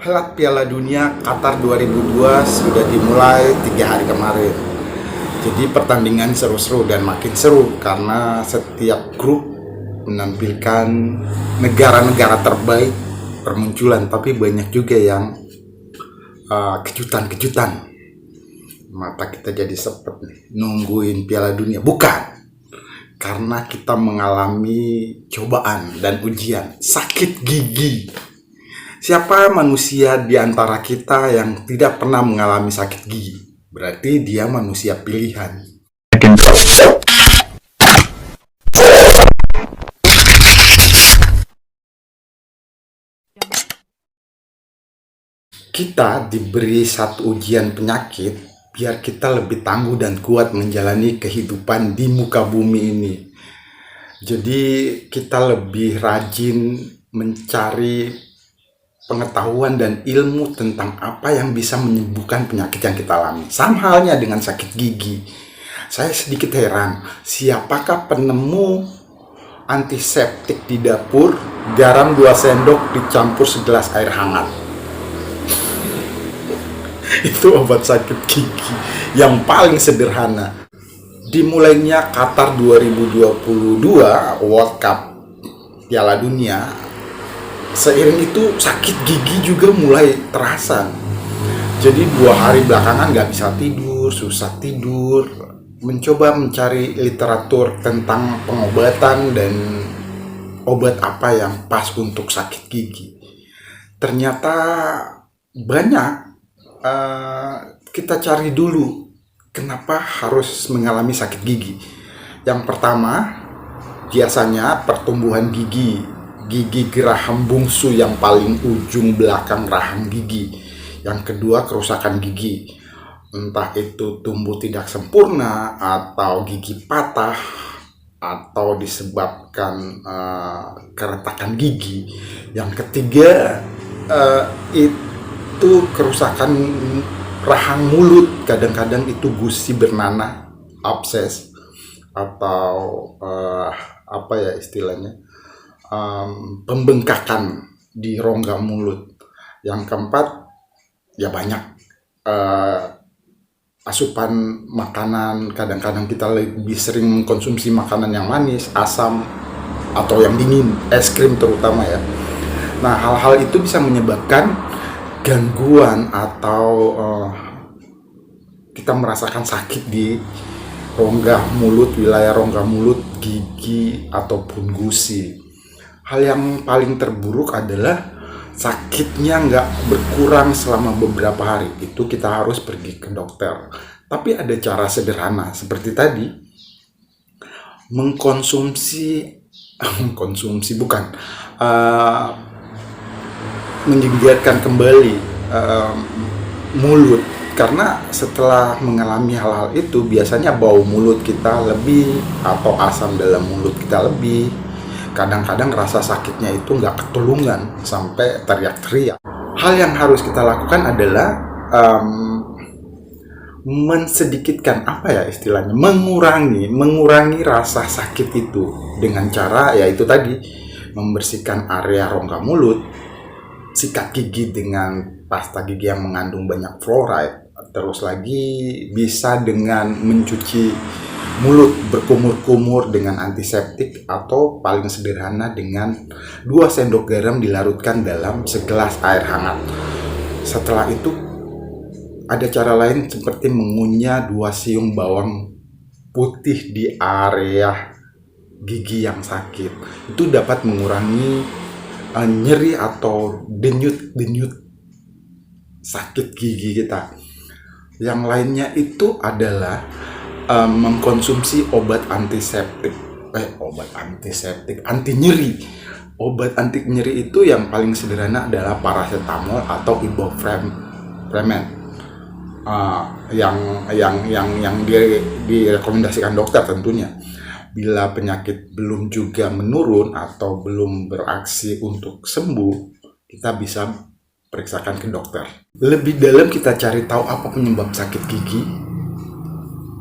Helat Piala Dunia Qatar 2002 sudah dimulai 3 hari kemarin. Jadi pertandingan seru-seru dan makin seru karena setiap grup menampilkan negara-negara terbaik bermunculan, tapi banyak juga yang kejutan-kejutan. Mata kita jadi sepet nih, nungguin Piala Dunia. Bukan, karena kita mengalami cobaan dan ujian, sakit gigi. Siapa manusia di antara kita yang tidak pernah mengalami sakit gigi? Berarti dia manusia pilihan. Kita diberi satu ujian penyakit biar kita lebih tangguh dan kuat menjalani kehidupan di muka bumi ini. Jadi kita lebih rajin mencari pengetahuan dan ilmu tentang apa yang bisa menyembuhkan penyakit yang kita alami. Sama halnya dengan sakit gigi. Saya sedikit heran, siapakah penemu antiseptik di dapur, garam 2 sendok dicampur segelas air hangat? Itu obat sakit gigi yang paling sederhana. Dimulainya Qatar 2022 World Cup Piala Dunia, seiring itu sakit gigi juga mulai terasa. Jadi 2 hari belakangan gak bisa tidur, susah tidur. Mencoba mencari literatur tentang pengobatan dan obat apa yang pas untuk sakit gigi. Ternyata banyak. Kita cari dulu kenapa harus mengalami sakit gigi. Yang pertama, biasanya pertumbuhan gigi geraham bungsu yang paling ujung belakang rahang gigi. Yang kedua, kerusakan gigi, entah itu tumbuh tidak sempurna atau gigi patah atau disebabkan keretakan gigi. Yang ketiga, itu kerusakan rahang mulut, kadang-kadang itu gusi bernanah, abses, atau apa ya istilahnya, pembengkakan di rongga mulut. Yang keempat, ya banyak asupan makanan, kadang-kadang kita lebih sering mengkonsumsi makanan yang manis, asam, atau yang dingin, es krim terutama ya. Nah, hal-hal itu bisa menyebabkan gangguan atau kita merasakan sakit di rongga mulut, wilayah rongga mulut, gigi, ataupun gusi. Hal yang paling terburuk adalah sakitnya nggak berkurang selama beberapa hari. Itu kita harus pergi ke dokter. Tapi ada cara sederhana seperti tadi, menggigitkan kembali mulut, karena setelah mengalami hal-hal itu biasanya bau mulut kita lebih atau asam dalam mulut kita lebih. Kadang-kadang rasa sakitnya itu nggak ketulungan sampai teriak-teriak. Hal yang harus kita lakukan adalah mensedikitkan, apa ya istilahnya, mengurangi rasa sakit itu dengan cara yaitu tadi, membersihkan area rongga mulut, sikat gigi dengan pasta gigi yang mengandung banyak fluoride. Terus lagi bisa dengan mencuci mulut berkumur-kumur dengan antiseptik, atau paling sederhana dengan 2 sendok garam dilarutkan dalam segelas air hangat. Setelah itu ada cara lain seperti mengunyah 2 siung bawang putih di area gigi yang sakit. Itu dapat mengurangi nyeri atau denyut sakit gigi kita. Yang lainnya itu adalah mengkonsumsi obat antiseptik, anti nyeri. Obat anti nyeri itu yang paling sederhana adalah paracetamol atau ibuprofen, yang direkomendasikan dokter tentunya. Bila penyakit belum juga menurun atau belum beraksi untuk sembuh, kita bisa periksakan ke dokter. Lebih dalam kita cari tahu apa penyebab sakit gigi.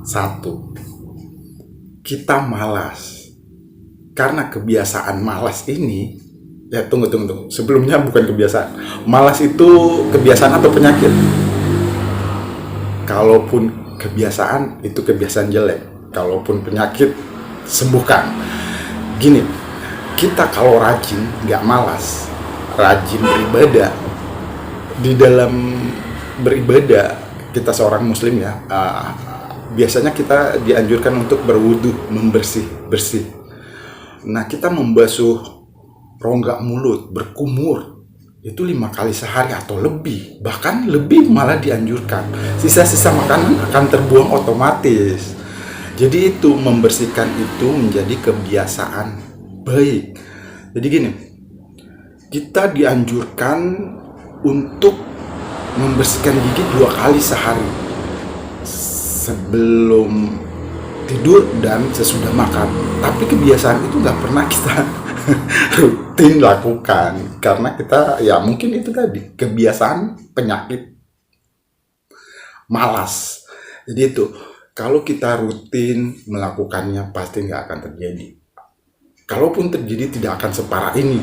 1. Kita malas. Karena kebiasaan malas ini, Ya, tunggu. Sebelumnya bukan kebiasaan. Malas itu kebiasaan atau penyakit? Kalaupun kebiasaan, itu kebiasaan jelek. Kalaupun penyakit, sembuhkan. Gini, kita kalau rajin, nggak malas, rajin beribadah. Di dalam beribadah, kita seorang muslim ya, biasanya kita dianjurkan untuk berwudu, bersih. Nah, kita membasuh rongga mulut, berkumur, itu 5 kali sehari atau lebih, bahkan lebih malah dianjurkan. Sisa-sisa makanan akan terbuang otomatis. Jadi itu, membersihkan itu menjadi kebiasaan baik. Jadi gini, kita dianjurkan untuk membersihkan gigi 2 kali sehari, sebelum tidur dan sesudah makan. Tapi kebiasaan itu nggak pernah kita rutin lakukan, karena kita ya mungkin itu tadi kebiasaan penyakit malas. Jadi itu, kalau kita rutin melakukannya pasti nggak akan terjadi. Kalaupun terjadi tidak akan separah ini.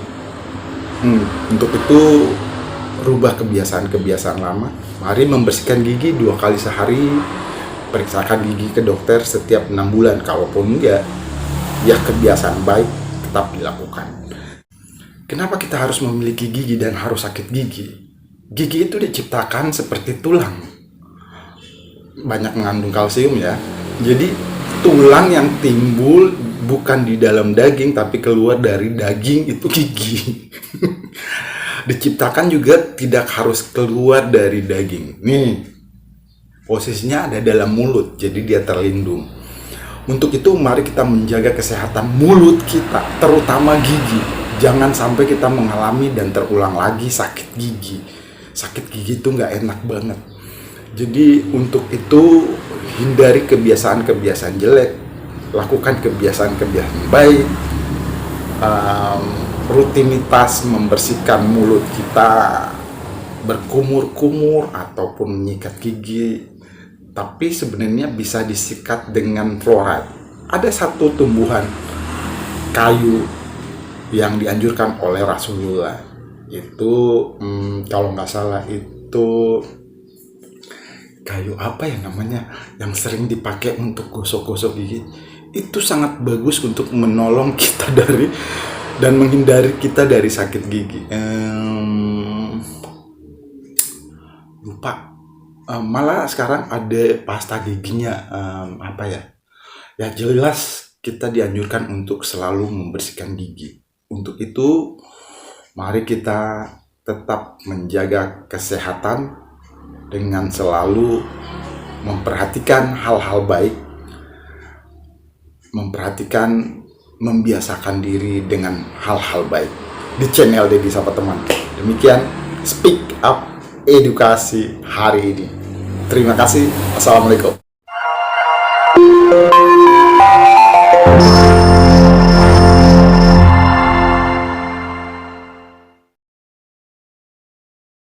Untuk itu, rubah kebiasaan-kebiasaan lama. Mari membersihkan gigi 2 kali sehari. Periksakan gigi ke dokter setiap 6 bulan. Kalaupun enggak, ya kebiasaan baik tetap dilakukan. Kenapa kita harus memiliki gigi dan harus sakit gigi? Gigi itu diciptakan seperti tulang, banyak mengandung kalsium ya. Jadi tulang yang timbul bukan di dalam daging tapi keluar dari daging, itu gigi. Diciptakan juga tidak harus keluar dari daging. Nih, posisinya ada dalam mulut, jadi dia terlindung. Untuk itu mari kita menjaga kesehatan mulut kita, terutama gigi. Jangan sampai kita mengalami dan terulang lagi sakit gigi. Sakit gigi itu nggak enak banget. Jadi untuk itu, hindari kebiasaan-kebiasaan jelek, lakukan kebiasaan-kebiasaan baik. Rutinitas membersihkan mulut kita, berkumur-kumur ataupun menyikat gigi, tapi sebenarnya bisa disikat dengan fluoride. Ada satu tumbuhan kayu yang dianjurkan oleh Rasulullah, itu kalau nggak salah itu kayu apa ya namanya, yang sering dipakai untuk gosok-gosok gigi. Itu sangat bagus untuk menolong kita dari dan menghindari kita dari sakit gigi. Lupa. Malah sekarang ada pasta giginya, apa ya? Ya jelas kita dianjurkan untuk selalu membersihkan gigi. Untuk itu, mari kita tetap menjaga kesehatan dengan selalu memperhatikan hal-hal baik, membiasakan diri dengan hal-hal baik di channel Dedi Sapa Teman. Demikian Speak Up Edukasi hari ini. Terima kasih. Assalamualaikum.